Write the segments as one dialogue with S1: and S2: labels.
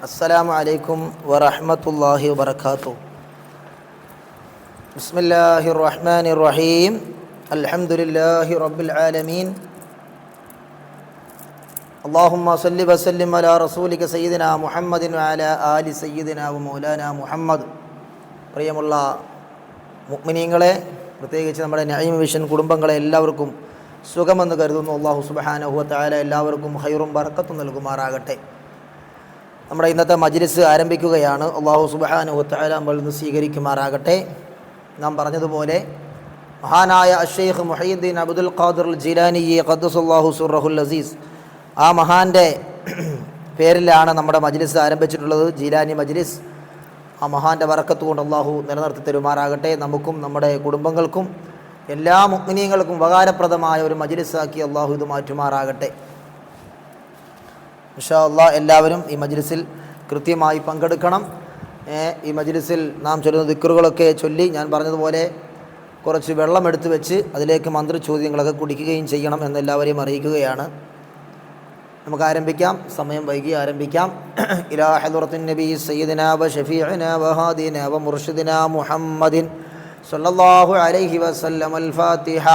S1: അസ്സലാമു അലൈക്കും വറഹ്മത്തുള്ളാഹി വബറകാതുഹു. ബിസ്മില്ലാഹിർ റഹ്മാനിർ റഹീം. അൽഹംദുലില്ലാഹി റബ്ബിൽ ആലമീൻ. അല്ലാഹുമ്മ സ്വല്ലി വസല്ലിം അലാ റസൂലിക സയ്യിദിനാ മുഹമ്മദിൻ വഅലാ ആലി സയ്യിദിനാ വമൗലാനാ മുഹമ്മദ്. പ്രിയമുള്ള മുഅ്മിനീങ്ങളെ, പ്രത്യേകിച്ച് നമ്മുടെ നഈം വിഷൻ കുടുംബങ്ങളെ എല്ലാവർക്കും സുഖമെന്ന് കരുതുന്നു. അല്ലാഹു സുബ്ഹാനഹു വ തആല എല്ലാവർക്കും ഖൈറും ബറക്കത്തും നൽകുമാറാകട്ടെ. നമ്മുടെ ഇന്നത്തെ മജ്ലിസ് ആരംഭിക്കുകയാണ്. അല്ലാഹു സുബ്ഹാനഹു വ തആല നമ്മളിൽ നിന്ന് സ്വീകരിക്കുമാറാകട്ടെ. നാം പറഞ്ഞതുപോലെ മഹാനായ അഷ്ശൈഖ് മുഹയ്യിദ്ദീൻ അബ്ദുൽ ഖാദിർ ജീലാനി ഖദ്ദസല്ലാഹു സിർറഹുൽ അസീസ്, ആ മഹാൻ്റെ പേരിലാണ് നമ്മുടെ മജ്ലിസ് ആരംഭിച്ചിട്ടുള്ളത്, ജീലാനി മജ്ലിസ്. ആ മഹാൻ്റെ ബറക്കത്ത് കൊണ്ട് അല്ലാഹു നിലനിർത്തി തരുമാറാകട്ടെ. നമുക്കും നമ്മുടെ കുടുംബങ്ങൾക്കും എല്ലാ മുഅ്മിനീങ്ങൾക്കും ഉപകാരപ്രദമായ ഒരു മജ്ലിസാക്കി അല്ലാഹു ഇത് മാറ്റുമാറാകട്ടെ. ഇൻഷാ അല്ലാഹ് എല്ലാവരും ഈ മജ്ലിസിൽ കൃത്യമായി പങ്കെടുക്കണം. ഈ മജ്ലിസിൽ നാം ചൊല്ലുന്ന ദിക്റുകളൊക്കെ ചൊല്ലി, ഞാൻ പറഞ്ഞതുപോലെ കുറച്ച് വെള്ളം എടുത്തു വെച്ച് അതിലേക്ക് മന്ത്രചോദ്യങ്ങളൊക്കെ കുടിക്കുകയും ചെയ്യണം എന്നെല്ലാവരെയും അറിയിക്കുകയാണ്. നമുക്ക് ആരംഭിക്കാം, സമയം വൈകി ആരംഭിക്കാം. ഇലാ ഹദ്റത്തിൻ നബി സയ്യിദിനാ വ ഷഫീഇനാ വ ഹാദിനാ വ മുർഷിദിനാ മുഹമ്മദിൻ സ്വല്ലല്ലാഹു അലൈഹി വസല്ലം. അൽ ഫാത്തിഹ.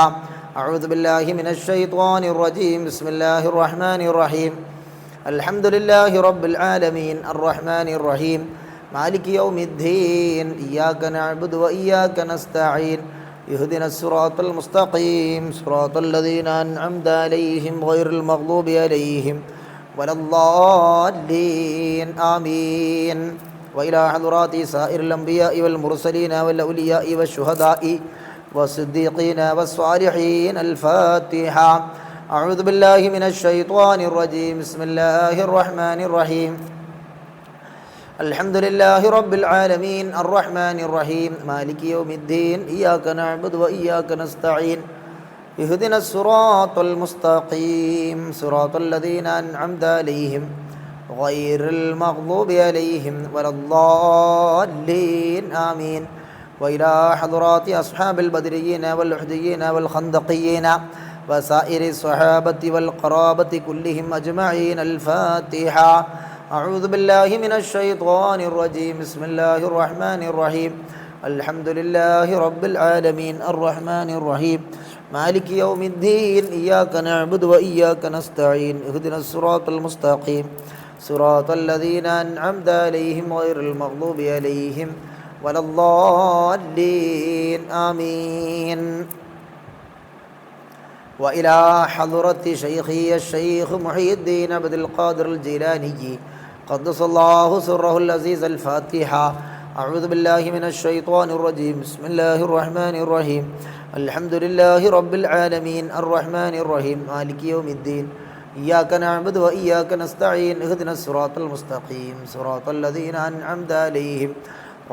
S1: അഊദു ബില്ലാഹി മിനശ് ശൈത്വാനിർ റജീം. ബിസ്മില്ലാഹിർ റഹ്മാനിർ റഹീം. അൽഹംദുലില്ലാഹി റബ്ബിൽ ആലമീൻ അർറഹ്മാനിർ റഹീം മാലികി യൗമിദ്ദീൻ ഇയ്യാക നഅ്ബുദു വ ഇയ്യാക നസ്തഈൻ ഇഹ്ദിനസ് സിറാത്തൽ മുസ്തഖീം സിറാത്തൽ ലദീന അൻഅംത അലൈഹിം ഗൈറിൽ മഗ്ദൂബി അലൈഹിം വലദ്ദാല്ലീൻ ആമീൻ. വഇലാ ഹദ്റാതി സായിറിൽ അംബിയാഇ വൽ മുർസലീന വൽ ഔലിയാഇ വശുഹദാഇ വസിദ്ദീഖീന വസ്സാലിഹീൻ. അൽ ഫാത്തിഹ. أعوذ بالله من الشيطان الرجيم. بسم الله الرحمن الرحيم. الحمد لله رب العالمين الرحمن الرحيم مالك يوم الدين إياك نعبد وإياك نستعين اهدنا الصراط المستقيم صراط الذين أنعمت عليهم غير المغضوب عليهم ولا الضالين آمين. وإلى حضرات أصحاب البدريين والأحديين والخندقيين وسائر الصحابة والقرابة كلهم أجمعين. الفاتحة. أعوذ بالله من الشيطان الرجيم. بسم الله الرحمن الرحيم. الحمد لله رب العالمين الرحمن الرحيم مالك يوم الدين إياك نعبد وإياك نستعين اهدنا الصراط المستقيم صراط الذين أنعمت عليهم غير المغضوب عليهم ولا الضالين آمين. وإلى حضرة شيخي الشيخ محي الدين عبد القادر الجيلاني قدس الله سره العزيز. الفاتحة. أعوذ بالله من الشيطان الرجيم. بسم الله الرحمن الرحيم. الحمد لله رب العالمين الرحمن الرحيم مالك يوم الدين إياك نعبد وإياك نستعين اهدنا الصراط المستقيم صراط الذين أنعمت عليهم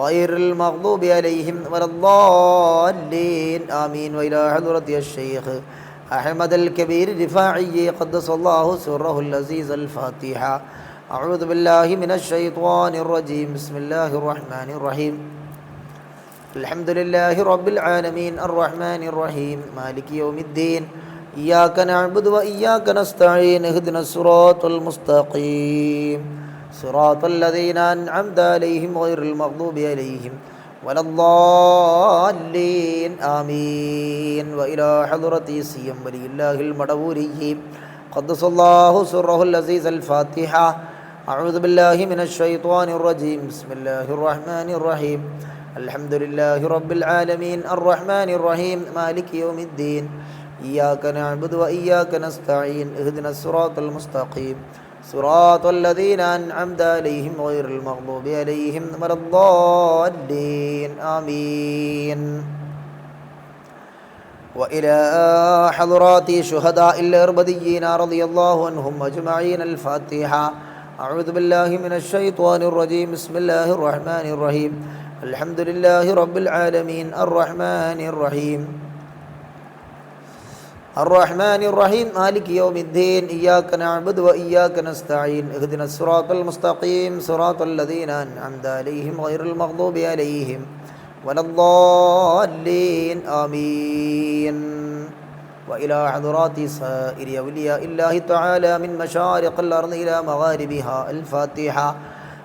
S1: غير المغضوب عليهم ولا الضالين آمين. وإلى حضرة الشيخ أحمد الكبير الرفاعي قدس الله سره العزيز. الفاتحة. أعوذ بالله من الشيطان الرجيم. بسم الله الرحمن الرحيم. الحمد لله رب العالمين الرحمن الرحيم مالك يوم الدين إياك نعبد وإياك نستعين اهدنا الصراط المستقيم صراط الذين أنعمت عليهم غير المغضوب عليهم ولا الضالين آمين. وإلى حضرة سيم ولي الله المدبوري قدس الله سره العزيز. الفاتحة. أعوذ بالله من الشيطان الرجيم. بسم الله الرحمن الرحيم. الحمد لله رب العالمين الرحمن الرحيم مالك يوم الدين إياك نعبد وإياك نستعين اهدنا الصراط المستقيم صراط الذين أنعمت عليهم غير المغضوب عليهم ولا الضالين آمين. وإلى حضرات شهداء الأربديين رضي الله عنهم أجمعين. الفاتحة. أعوذ بالله من الشيطان الرجيم. بسم الله الرحمن الرحيم. الحمد لله رب العالمين الرحمن الرحيم الرحمن الرحيم مالك يوم الدين إياك نعبد وإياك نستعين اهدنا الصراط المستقيم صراط الذين أنعمت عليهم غير المغضوب عليهم ولا الضالين آمين. وإلى حضرات سائر أولياء الله تعالى من مشارق الأرض إلى مغاربها. الفاتحة.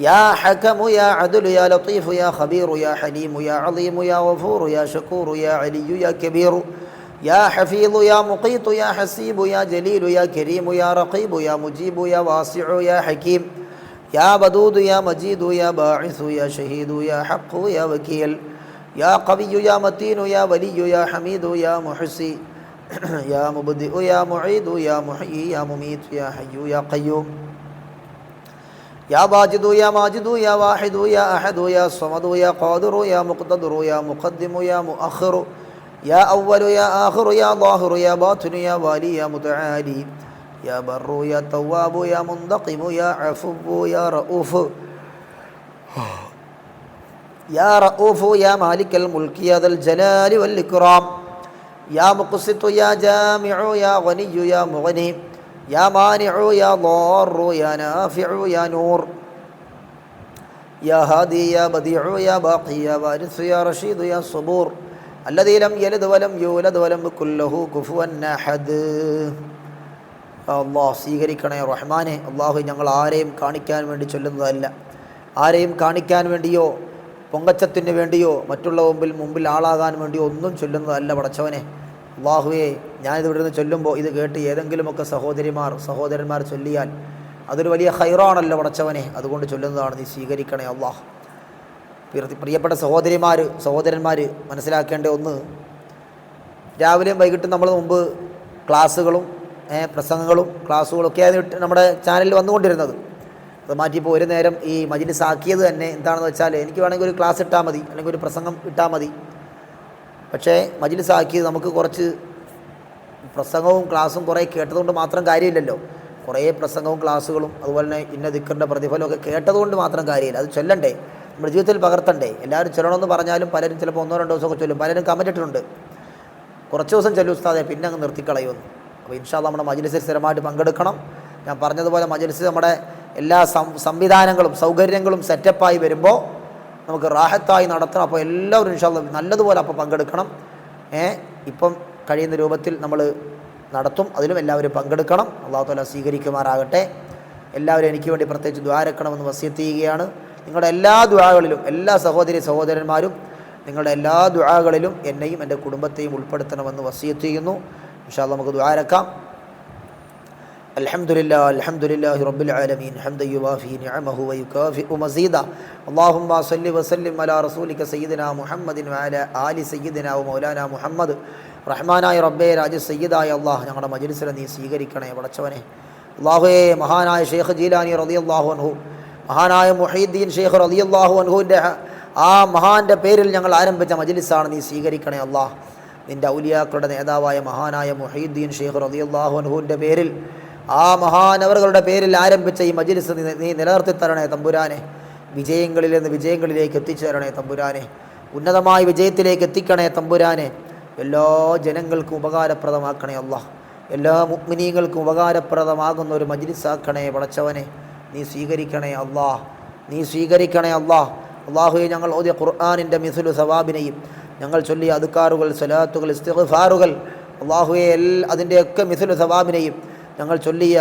S1: يا حكم يا عدل يا لطيف يا خبير يا حليم يا عظيم يا غفور يا شكور يا علي يا كبير يا حفيظ يا مقيت يا حسيب يا جليل يا كريم يا رقيب يا مجيب يا واسع يا حكيم يا بدود يا مجيد يا باعث يا شهيد يا حق يا وكيل يا قوي يا متين يا ولي يا حميد يا محصي يا مبدئ يا معيد يا محيي يا مميت يا حي يا قيوم يا واجد يا ماجد يا واحد يا أحد يا صمد يا قادر يا مقتدر يا مقدم يا مؤخر يا أول يا آخر يا ظاهر يا باطن يا والي يا متعالي يا بر يا تواب يا منتقم يا عفو يا رؤوف يا رؤوف يا مالك الملك يا ذا الجلال والإكرام يا مقسط يا جامع يا غني يا مغني يا مانع يا ضار يا نافع يا نور يا هادي يا بديع يا باقي يا وارث يا رشيد يا صبور الذي لم يلد ولم يولد ولم يكن له كفوا أحد. അള്ളാഹ് സ്വീകരിക്കണേ റഹ്മാനെ. അള്ളാഹു ഞങ്ങൾ ആരെയും കാണിക്കാൻ വേണ്ടി ചൊല്ലുന്നതല്ല, ആരെയും കാണിക്കാൻ വേണ്ടിയോ പൊങ്ങച്ചത്തിന് വേണ്ടിയോ മറ്റുള്ള മുമ്പിൽ ആളാകാൻ വേണ്ടിയോ ഒന്നും ചൊല്ലുന്നതല്ല പടച്ചവനെ. അള്ളാഹുവേ, ഞാനിത് നിന്ന് ചൊല്ലുമ്പോൾ ഇത് കേട്ട് ഏതെങ്കിലുമൊക്കെ സഹോദരന്മാർ ചൊല്ലിയാൽ അതൊരു വലിയ ഖൈറാണല്ലോ പടച്ചവനെ. അതുകൊണ്ട് ചൊല്ലുന്നതാണ്, നീ സ്വീകരിക്കണേ അള്ളാഹ്. പ്രിയപ്പെട്ട സഹോദരന്മാർ മനസ്സിലാക്കേണ്ട ഒന്ന്, രാവിലെയും വൈകിട്ടും നമ്മൾ മുമ്പ് ക്ലാസ്സുകളും പ്രസംഗങ്ങളും ക്ലാസ്സുകളും ഒക്കെ ആയിരുന്നു നമ്മുടെ ചാനലിൽ വന്നുകൊണ്ടിരുന്നത്. അത് മാറ്റിയപ്പോൾ ഒരു നേരം ഈ മജ്‌ലിസ് ആക്കിയത് തന്നെ എന്താണെന്ന് വെച്ചാൽ, എനിക്ക് വേണമെങ്കിൽ ഒരു ക്ലാസ് ഇട്ടാൽ മതി, അല്ലെങ്കിൽ ഒരു പ്രസംഗം ഇട്ടാൽ മതി. പക്ഷേ മജ്‌ലിസ് ആക്കിയത് നമുക്ക് കുറച്ച് പ്രസംഗവും ക്ലാസ്സും കുറേ കേട്ടതുകൊണ്ട് മാത്രം കാര്യമില്ലല്ലോ. കുറേ പ്രസംഗവും ക്ലാസ്സുകളും അതുപോലെ തന്നെ ഇന്ന ദിക്റിൻ്റെ പ്രതിഫലമൊക്കെ കേട്ടതുകൊണ്ട് മാത്രം കാര്യമില്ല. അത് ചൊല്ലണ്ടേ, നമ്മുടെ ജീവിതത്തിൽ പകർത്തണ്ടേ. എല്ലാവരും ചൊല്ലണമെന്ന് പറഞ്ഞാലും പലരും ചിലപ്പോൾ 1-2 ദിവസമൊക്കെ ചൊല്ലും. പലരും കമൻ്റ് ഇട്ടിട്ടുണ്ട്, കുറച്ച് ദിവസം ചൊല്ലും ഉസ്താദെ, പിന്നെ അങ്ങ് നിർത്തിക്കളയുമെന്ന്. അപ്പോൾ ഇൻഷാ അല്ലാഹ് നമ്മുടെ മജ്‌ലിസിൽ സ്ഥിരമായിട്ട് പങ്കെടുക്കണം. ഞാൻ പറഞ്ഞതുപോലെ മജ്‌ലിസ് നമ്മുടെ എല്ലാ സംവിധാനങ്ങളും സൗകര്യങ്ങളും സെറ്റപ്പായി വരുമ്പോൾ നമുക്ക് റാഹത്തായി നടത്തണം. അപ്പോൾ എല്ലാവരും ഇൻഷാ അല്ലാഹ് നല്ലതുപോലെ അപ്പോൾ പങ്കെടുക്കണം. ഇപ്പം കഴിയുന്ന രൂപത്തിൽ നമ്മൾ നടത്തും, അതിലും എല്ലാവരും പങ്കെടുക്കണം. അല്ലാഹു തആല സ്വീകരിക്കുമാറാകട്ടെ. എല്ലാവരും എനിക്ക് വേണ്ടി പ്രത്യേകിച്ച് ദുആരക്കണമെന്ന് വസിയത്ത് ചെയ്യുകയാണ്. നിങ്ങളുടെ എല്ലാ ദുആകളിലും എല്ലാ സഹോദരന്മാരും നിങ്ങളുടെ എല്ലാ ദുആകളിലും എന്നെയും എൻ്റെ കുടുംബത്തെയും ഉൾപ്പെടുത്തണമെന്ന് വസിയത്ത് ചെയ്യുന്നു. ഇൻഷാ അല്ലാഹ് നമുക്ക് ദുആരക്കാം. അൽഹംദുലില്ലാഹി റബ്ബിൽ ആലമീൻ ഹംദൻ യുവാഫി നിഅമഹു വയുകാഫിഉ മസീദ. അല്ലാഹുമ്മ സല്ലി വസല്ലിം അലാ റസൂലിക സയ്യിദിനാ മുഹമ്മദിൻ വഅലാ ആലി സയ്യിദിനാ വമൗലാനാ മുഹമ്മദ്. റഹ്മാനായ റബ്ബേ, സയ്യിദായ അല്ലാഹ്, ഞങ്ങളുടെ മജ്‌ലിസിനെ നീ സ്വീകരിക്കണേ പടച്ചവനെ. അല്ലാഹുവേ, മഹാനായ ഷെയ്ഖ് ജീലാനി റളിയല്ലാഹു അൻഹു, മഹാനായ മുഹീദ്ദീൻ ഷെയ്ഖ് റളിയല്ലാഹു അൻഹുവിൻ്റെ ആ മഹാൻ്റെ പേരിൽ ഞങ്ങൾ ആരംഭിച്ച മജ്‌ലിസാണ്, നീ സ്വീകരിക്കണേ അല്ലാഹ്. നിൻ്റെ ഔലിയാക്കളുടെ നേതാവായ മഹാനായ മുഹീദ്ദീൻ ഷെയ്ഖ് റളിയല്ലാഹു അൻഹുവിൻ്റെ പേരിൽ, ആ മഹാനവറുകളുടെ പേരിൽ ആരംഭിച്ച ഈ മജ്‌ലിസ് നീ നിലനിർത്തി തരണേ തമ്പുരാനെ. വിജയങ്ങളിൽ നിന്ന് വിജയങ്ങളിലേക്ക് എത്തിച്ചേരണേ തമ്പുരാനെ. ഉന്നതമായ വിജയത്തിലേക്ക് എത്തിക്കണേ തമ്പുരാനെ. എല്ലാ ജനങ്ങൾക്കും ഉപകാരപ്രദമാക്കണേ അല്ലാഹ്. എല്ലാ മുഅ്മിനീങ്ങൾക്കും ഉപകാരപ്രദമാകുന്ന ഒരു മജ്‌ലിസാക്കണേ പടച്ചവനെ. നീ സ്വീകരിക്കണേ അല്ലാഹ്, നീ സ്വീകരിക്കണേ അല്ലാഹ്. അല്ലാഹുവേ, ഞങ്ങൾ ഓതിയ ഖുർആനിൻ്റെ മിസ്ലു സവാബിനെയും ഞങ്ങൾ ചൊല്ലിയ അദ്കാറുകൾ, സ്വലാത്തുകൾ, ഇസ്തിഗ്ഫാറുകൾ, അല്ലാഹുവേ അതിൻ്റെയൊക്കെ മിസ്ലു സവാബിനെയും ഞങ്ങൾ ചൊല്ലിയ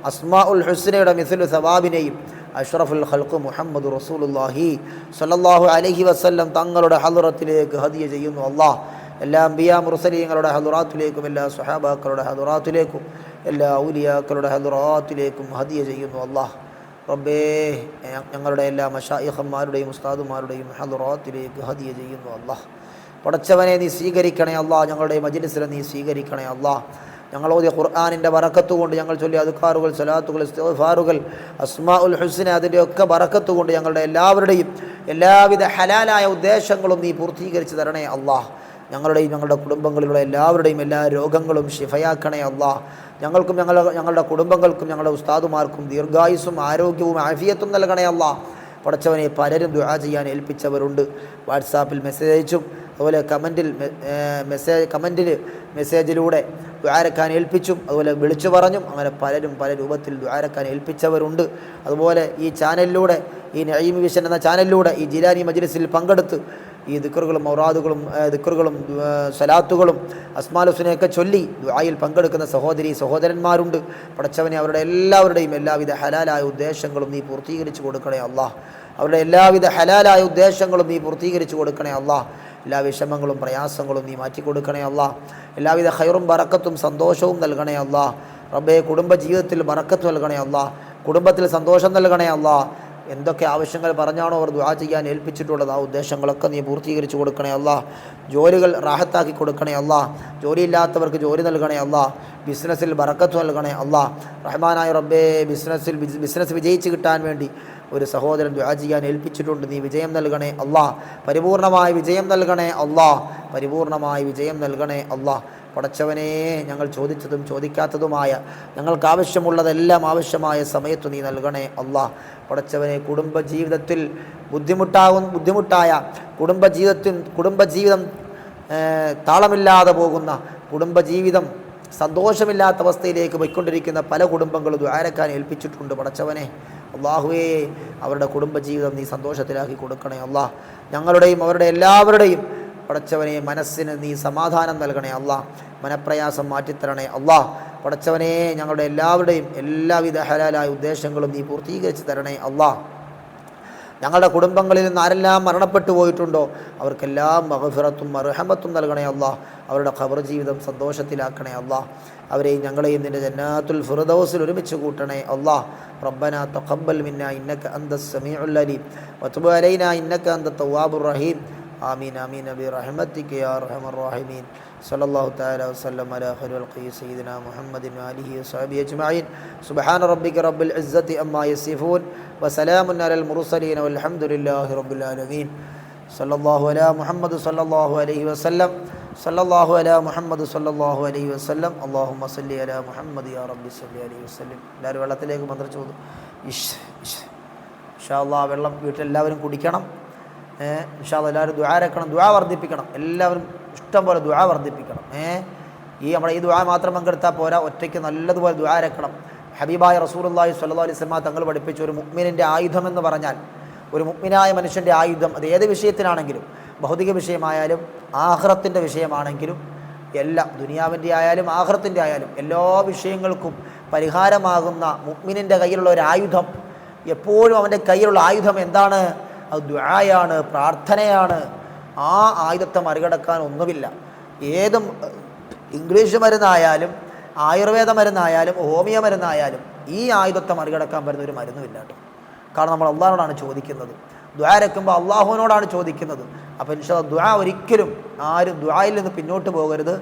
S1: അസ്മാഉൽ ഹുസ്നയുടെ മിസ്ലു സവാബിനെയും അഷ്റഫുൽ ഖൽഖ് മുഹമ്മദ് റസൂലുള്ളാഹി സ്വല്ലല്ലാഹു അലൈഹി വസല്ലം തങ്ങളുടെ ഹദ്റത്തിലേക്ക് ഹദിയ ചെയ്യുന്നു അല്ലാഹ്. എല്ലാ അംബിയാ മുർസലീങ്ങളുടെ ഹദ്റാത്തിലേക്കും എല്ലാ സ്വഹാബാക്കളുടെ ഹദ്റാത്തിലേക്കും എല്ലാ ഔലിയാക്കളുടെ ഹദ്റാത്തിലേക്കും ഹദിയ ചെയ്യുന്നു അല്ലാഹ്. റബ്ബേ, ഞങ്ങളുടെ എല്ലാ മശായിഖന്മാരുടെയും ഉസ്താദുമാരുടെയും ഹദ്റാത്തിലേക്ക് ഹദിയ ചെയ്യുന്നു അല്ലാഹ്. പടച്ചവനെ, നീ സ്വീകരിക്കണേ അല്ലാഹ്. ഞങ്ങളുടെ മജ്‌ലിസിനെ നീ സ്വീകരിക്കണേ അല്ലാഹ്. ഞങ്ങൾ ഓതിയ ഖുർആനിൻ്റെ ബറക്കത്ത് കൊണ്ട്, ഞങ്ങൾ ചൊല്ലിയ അദ്കാറുകൾ, സ്വലാത്തുകൾ, ഇസ്തിഗ്ഫാറുകൾ, അസ്മാഉൽ ഹുസ്ന, അതിൻ്റെയൊക്കെ ബറക്കത്ത് കൊണ്ട് ഞങ്ങളുടെ എല്ലാവരുടെയും എല്ലാവിധ ഹലാലായ ഉദ്ദേശങ്ങളും നീ പൂർത്തീകരിച്ച് തരണേ അല്ലാഹ്. ഞങ്ങളുടെയും ഞങ്ങളുടെ കുടുംബങ്ങളിലുള്ള എല്ലാവരുടെയും എല്ലാ രോഗങ്ങളും ശിഫയാക്കണേ അല്ലാഹ്. ഞങ്ങൾക്കും ഞങ്ങളുടെ കുടുംബങ്ങൾക്കും ഞങ്ങളുടെ ഉസ്താദുമാർക്കും ദീർഘായുസ്സും ആരോഗ്യവും ആഫിയത്തും നൽകണേ അല്ലാഹ്. പടച്ചവനെ, പലരും ദുആ ചെയ്യാൻ ഏൽപ്പിച്ചവരുണ്ട്. വാട്സാപ്പിൽ മെസ്സേജ് അയച്ചും അതുപോലെ കമൻറ്റിൽ മെസ്സേജിലൂടെ ദുആരക്കാൻ ഏൽപ്പിച്ചും അതുപോലെ വിളിച്ചു പറഞ്ഞും അങ്ങനെ പലരും പല രൂപത്തിൽ ദുആരക്കാൻ ഏൽപ്പിച്ചവരുണ്ട്. അതുപോലെ ഈ ചാനലിലൂടെ, ഈ നഈം വിഷൻ എന്ന ചാനലിലൂടെ ഈ ജിലാനി മജ്‌ലിസിൽ പങ്കെടുത്ത് ഈ ദിക്റുകളും മൗറാദുകളും ദിക്റുകളും സലാത്തുകളും അസ്മാഉൽ ഹുസ്നയൊക്കെ ചൊല്ലി ദുആയിൽ പങ്കെടുക്കുന്ന സഹോദരി സഹോദരന്മാരുണ്ട്. പടച്ചവനെ അവരുടെ എല്ലാവരുടെയും എല്ലാവിധ ഹലാലായ ഉദ്ദേശങ്ങളും നീ പൂർത്തീകരിച്ചു കൊടുക്കണേ അല്ലാഹ്. അവരുടെ എല്ലാവിധ ഹലാലായ ഉദ്ദേശങ്ങളും നീ പൂർത്തീകരിച്ചു കൊടുക്കണേ അല്ലാഹ്. എല്ലാ വിഷമങ്ങളും പ്രയാസങ്ങളും നീ മാറ്റിക്കൊടുക്കണേ അല്ലാഹ്. എല്ലാവിധ ഖൈറും ബറക്കത്തും സന്തോഷവും നൽകണേ അല്ലാഹ്. റബ്ബേ, കുടുംബ ജീവിതത്തിൽ ബറക്കത്ത് നൽകണേ അല്ലാഹ്. കുടുംബത്തിൽ സന്തോഷം നൽകണേ അല്ലാഹ്. എന്തൊക്കെ ആവശ്യങ്ങൾ പറഞ്ഞാണോ അവർ ദുആ ചെയ്യാൻ ഏൽപ്പിച്ചിട്ടുള്ളത്, ആ ഉദ്ദേശങ്ങളൊക്കെ നീ പൂർത്തീകരിച്ചു കൊടുക്കണേ അല്ലാഹ്. ജോലികൾ റാഹത്താക്കി കൊടുക്കണേ അല്ലാഹ്. ജോലിയില്ലാത്തവർക്ക് ജോലി നൽകണേ അല്ലാഹ്. ബിസിനസ്സിൽ ബറക്കത്ത് നൽകണേ അല്ലാഹ്. റഹ്മാനായ റബ്ബേ, ബിസിനസ് വിജയിച്ച് കിട്ടാൻ വേണ്ടി ഒരു സഹോദരൻ ദുആ ചെയ്യാൻ ഏൽപ്പിച്ചിട്ടുണ്ട്. നീ വിജയം നൽകണേ അല്ലാഹ്. പരിപൂർണമായ വിജയം നൽകണേ അല്ലാഹ്. പരിപൂർണമായ വിജയം നൽകണേ അല്ലാഹ്. പടച്ചവനെ, ഞങ്ങൾ ചോദിച്ചതും ചോദിക്കാത്തതുമായ ഞങ്ങൾക്ക് ആവശ്യമുള്ളതെല്ലാം ആവശ്യമായ സമയത്ത് നീ നൽകണേ അല്ലാഹ്. പടച്ചവനെ, കുടുംബജീവിതത്തിൽ ബുദ്ധിമുട്ടായ കുടുംബജീവിതം താളമില്ലാതെ പോകുന്ന കുടുംബജീവിതം സന്തോഷമില്ലാത്ത അവസ്ഥയിലേക്ക് പോയിക്കൊണ്ടിരിക്കുന്ന പല കുടുംബങ്ങളും ദുആരക്കാൻ ഏൽപ്പിച്ചിട്ടുണ്ട്. പടച്ചവനെ, അല്ലാഹുവേ, അവരുടെ കുടുംബജീവിതം നീ സന്തോഷത്തിലാക്കി കൊടുക്കണേ അല്ലാഹ്. ഞങ്ങളുടെയും അവരുടെ എല്ലാവരുടെയും പടച്ചവനെ മനസ്സിന് നീ സമാധാനം നൽകണേ അല്ലാഹ്. മനപ്രയാസം മാറ്റിത്തരണേ അല്ലാഹ്. പടച്ചവനെ, ഞങ്ങളുടെ എല്ലാവരുടെയും എല്ലാവിധ ഹലാലായ ഉദ്ദേശങ്ങളും നീ പൂർത്തീകരിച്ച് തരണേ അല്ലാഹ്. ഞങ്ങളുടെ കുടുംബങ്ങളിൽ നിന്ന് ആരെല്ലാം മരണപ്പെട്ടു പോയിട്ടുണ്ടോ അവർക്കെല്ലാം മഗ്ഫിറത്തും മർഹമത്തും നൽകണേ അല്ലാഹ്. അവരുടെ ഖബർ ജീവിതം സന്തോഷത്തിലാക്കണേ അല്ലാഹ്. അവരെയും ഞങ്ങളെയും നിൻ്റെ ജന്നാത്തുൽ ഫിർദൗസിൽ ഒരുമിച്ച് കൂട്ടണേ അല്ലാഹ്. റബ്ബനാ തഖബ്ബൽ മിന്നാ ഇന്നക അന്തസ് സമീഉൽ അലീം വതുബ് അലൈനാ ഇന്നക അന്തത് തവ്വാബുർ റഹീം. ആമീൻ ആമീൻ ബിറഹ്മതിക യാ അർഹമർ റഹീമീൻ. സല്ലല്ലാഹു തആല വസല്ലം അലാ ഖൈറിൽ ഖൽഖി സയ്യിദിനാ മുഹമ്മദിൻ വഅലിഹി വസഹബിഹി അജ്മഈൻ. സുബ്ഹാന റബ്ബിക റബ്ബിൽ ഇസ്സതി അമ്മാ യസിഫൂൻ വസലാമുൻ അലൽ മുർസലീൻ വൽഹംദുലില്ലാഹി റബ്ബിൽ ആലമീൻ. സല്ലല്ലാഹു അലാ മുഹമ്മദ് സല്ലല്ലാഹു അലൈഹി വസല്ലം. സല്ലല്ലാഹു അലാ മുഹമ്മദ് സല്ലല്ലാഹു അലൈഹി വസല്ലം. അല്ലാഹുമ്മ സല്ലി അലാ മുഹമ്മദ് യാ റബ്ബി സല്ലി അലൈഹി വസല്ലം. എല്ലാവരും വെള്ളത്തിലേക്ക് മന്ത്രിച്ചു ഇൻഷാ അല്ലാഹ്. വെള്ളം വീട്ടിലെല്ലാവരും കുടിക്കണം. ഇൻഷാ അല്ലാഹ് എല്ലാവരും ദുആരക്കണം, ദുആ വർദ്ധിപ്പിക്കണം. എല്ലാവരും ഇഷ്ടം പോലെ ദുആ വർദ്ധിപ്പിക്കണം. നമ്മുടെ ഈ ദുആ മാത്രം പങ്കെടുത്താൽ പോരാ, ഒറ്റയ്ക്ക് നല്ലതുപോലെ ദുആരക്കണം. ഹബീബായ റസൂലുള്ളാഹി സ്വല്ലല്ലാഹു അലൈഹി വസല്ലം തങ്ങൾ പഠിപ്പിച്ച ഒരു മുഅ്മിനിൻ്റെ ആയുധം എന്ന് പറഞ്ഞാൽ, ഒരു മുഅ്മിനായ മനുഷ്യൻ്റെ ആയുധം, അത് ഏത് വിഷയത്തിനാണെങ്കിലും, ഭൗതിക വിഷയമായാലും ആഖിറത്തിൻ്റെ വിഷയമാണെങ്കിലും എല്ലാം, ദുനിയാവിൻ്റെ ആയാലും ആഖിറത്തിൻ്റെ ആയാലും എല്ലാ വിഷയങ്ങൾക്കും പരിഹാരമാകുന്ന മുഅ്മിനിൻ്റെ കയ്യിലുള്ള ഒരു ആയുധം, എപ്പോഴും അവൻ്റെ കയ്യിലുള്ള ആയുധം എന്താണ്? അത് ദുആയാണ്, പ്രാർത്ഥനയാണ്. ആ ആയുധത്തെ മറികടക്കാൻ ഒന്നുമില്ല. ഏതും ഇംഗ്ലീഷ് മരുന്നായാലും ആയുർവേദ മരുന്നായാലും ഹോമിയോ മരുന്നായാലും ഈ ആയുധത്തെ മറികടക്കാൻ പറ്റുന്ന ഒരു മരുന്നുമില്ല കേട്ടോ. കാരണം നമ്മൾ അള്ളാഹിനോടാണ് ചോദിക്കുന്നത്. ദുആരക്കുമ്പോൾ അള്ളാഹുവിനോടാണ് ചോദിക്കുന്നത്. അപ്പോൾ ഇൻഷാ അല്ലാഹ് ദുആ ഒരിക്കലും ആരും ദുആയിൽ നിന്ന് പിന്നോട്ട് പോകരുത്.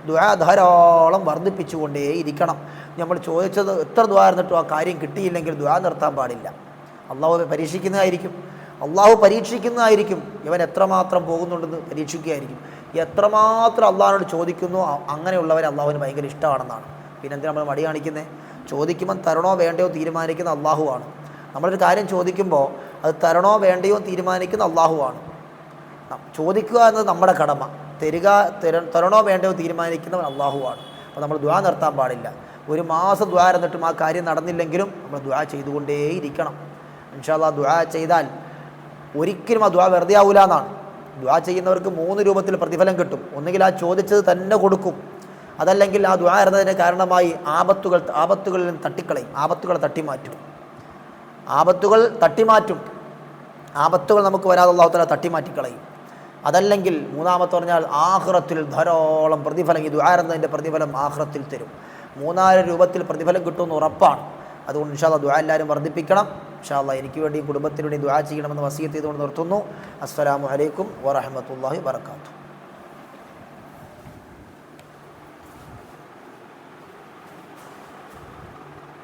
S1: ദുആ ധാരാളം വർദ്ധിപ്പിച്ചുകൊണ്ടേ ഇരിക്കണം. നമ്മൾ ചോദിച്ചത് എത്ര ദുആ ഇരുന്നിട്ടും ആ കാര്യം കിട്ടിയില്ലെങ്കിൽ ദുആ നിർത്താൻ പാടില്ല. അള്ളാഹു പരീക്ഷിക്കുന്നതായിരിക്കും. ഇവൻ എത്രമാത്രം പോകുന്നുണ്ടെന്ന് പരീക്ഷിക്കുകയായിരിക്കും. എത്രമാത്രം അള്ളാഹിനോട് ചോദിക്കുന്നു അങ്ങനെയുള്ളവരെ അള്ളാഹുവിന് ഭയങ്കര ഇഷ്ടമാണെന്നാണ്. പിന്നെ എന്തിനാ നമ്മൾ മടി കാണിക്കുന്നത്? ചോദിക്കുമ്പം തരണോ വേണ്ടയോ തീരുമാനിക്കുന്ന അള്ളാഹുവാണ്. നമ്മളൊരു കാര്യം ചോദിക്കുമ്പോൾ അത് തരണോ വേണ്ടയോ തീരുമാനിക്കുന്ന അള്ളാഹുവാണ്. ചോദിക്കുക എന്നത് നമ്മുടെ കടമ, തരണോ വേണ്ടയോ തീരുമാനിക്കുന്നവൻ അള്ളാഹുവാണ്. അപ്പോൾ നമ്മൾ ദുആ നിർത്താൻ പാടില്ല. ഒരു മാസം ദുആ ഇരുന്നിട്ടും ആ കാര്യം നടന്നില്ലെങ്കിലും നമ്മൾ ദുആ ചെയ്തുകൊണ്ടേയിരിക്കണം. ഇൻഷാ അല്ലാഹ് ദുആ ചെയ്താൽ ഒരിക്കലും ആ ദുആ വെറുതെ ആവൂല എന്നാണ്. ദുആ ചെയ്യുന്നവർക്ക് 3 രൂപത്തിൽ പ്രതിഫലം കിട്ടും. ഒന്നുകിൽ ആ ചോദിച്ചത് തന്നെ കൊടുക്കും, അതല്ലെങ്കിൽ ആ ദുആ ഇരുന്നതിന് കാരണമായി ആപത്തുകളിൽ നിന്ന് തട്ടിക്കളയും, ആപത്തുകൾ തട്ടിമാറ്റും. ആപത്തുകൾ നമുക്ക് വരാതെ അല്ലാഹു തആല തട്ടിമാറ്റിക്കളയും. അതല്ലെങ്കിൽ മൂന്നാമത്തെ പറഞ്ഞാൽ ആഖിറത്തിൽ ധാരാളം പ്രതിഫലം, ഈ ദുആ ഇരുന്നതിൻ്റെ പ്രതിഫലം ആഖിറത്തിൽ തരും. 3000 രൂപത്തിൽ പ്രതിഫലം കിട്ടുമെന്ന് ഉറപ്പാണ്. അതുകൊണ്ട് ഇൻഷാ അല്ലാഹ് ദുആ എല്ലാവരും വർദ്ധിപ്പിക്കണം. ഇൻഷാ അല്ലാഹ് എനിക്ക് വേണ്ടിയും കുടുംബത്തിന് വേണ്ടി ദുആ ചെയ്യണമെന്ന് വസിയത്ത് ചെയ്തുകൊണ്ട് നിർത്തുന്നു. അസ്സലാമു അലൈക്കും വറഹ്മത്തുള്ളാഹി വബറകാതുഹു.